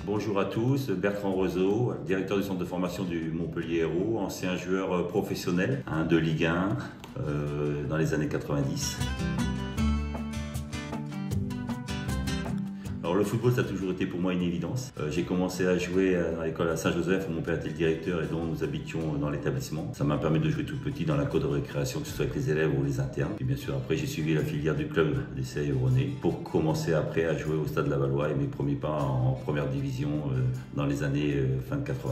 Bonjour à tous, Bertrand Roseau, directeur du centre de formation du Montpellier Hérault, ancien joueur professionnel de Ligue 1 dans les années 90. Alors le football, ça a toujours été pour moi une évidence. J'ai commencé à jouer dans l'école à Saint-Joseph où mon père était le directeur et dont nous habitions dans l'établissement. Ça m'a permis de jouer tout petit dans la cour de récréation, que ce soit avec les élèves ou les internes. Et bien sûr, après, j'ai suivi la filière du club d'essai Évronais pour commencer après à jouer au Stade Lavallois et mes premiers pas en première division dans les années fin de 80.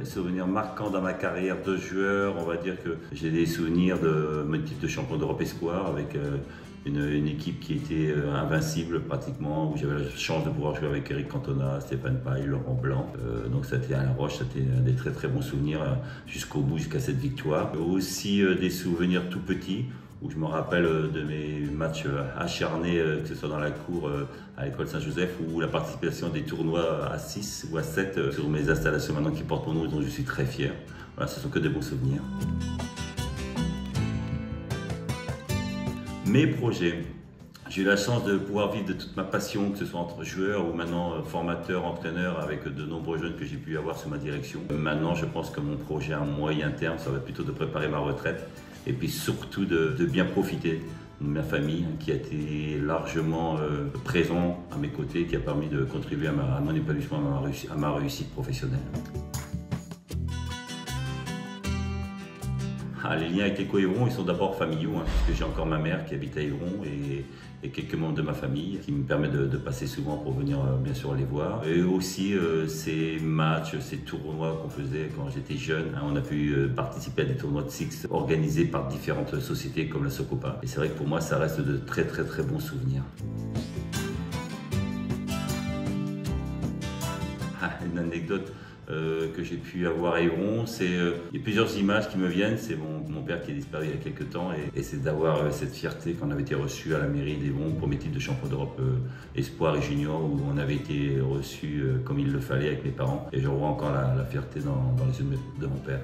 Souvenirs marquants dans ma carrière de joueur, on va dire que j'ai des souvenirs de mon titre de champion d'Europe Espoir avec une équipe qui était invincible pratiquement, où j'avais la chance de pouvoir jouer avec Eric Cantona, Stéphane Paille, Laurent Blanc. Donc c'était à La Roche, c'était des très bons souvenirs jusqu'au bout, jusqu'à cette victoire. Aussi des souvenirs tout petits, où je me rappelle de mes matchs acharnés, que ce soit dans la cour à l'école Saint-Joseph ou la participation à des tournois à 6 ou à 7 sur mes installations maintenant qui portent mon nom et dont je suis très fier. Voilà, ce sont que des bons souvenirs. Mes projets. J'ai eu la chance de pouvoir vivre de toute ma passion, que ce soit entre joueurs ou maintenant formateur, entraîneur, avec de nombreux jeunes que j'ai pu avoir sous ma direction. Maintenant, je pense que mon projet à moyen terme, ça va plutôt de préparer ma retraite et puis surtout de bien profiter de ma famille qui a été largement présent à mes côtés, qui a permis de contribuer à mon épanouissement, à ma réussite professionnelle. Les liens avec l'éco-Évron, ils sont d'abord familiaux, puisque j'ai encore ma mère qui habite à Évron et quelques membres de ma famille qui me permettent de passer souvent pour venir bien sûr les voir. Et aussi ces matchs, ces tournois qu'on faisait quand j'étais jeune. On a pu participer à des tournois de Six organisés par différentes sociétés comme la Socopa. Et c'est vrai que pour moi, ça reste de très bons souvenirs. Une anecdote que j'ai pu avoir à Évron, il y a plusieurs images qui me viennent. C'est mon père qui est disparu il y a quelques temps et c'est d'avoir cette fierté qu'on avait été reçu à la mairie d'Évron pour mes titres de champion d'Europe Espoir et Junior, où on avait été reçu comme il le fallait avec mes parents, et je revois encore la fierté dans les yeux de mon père.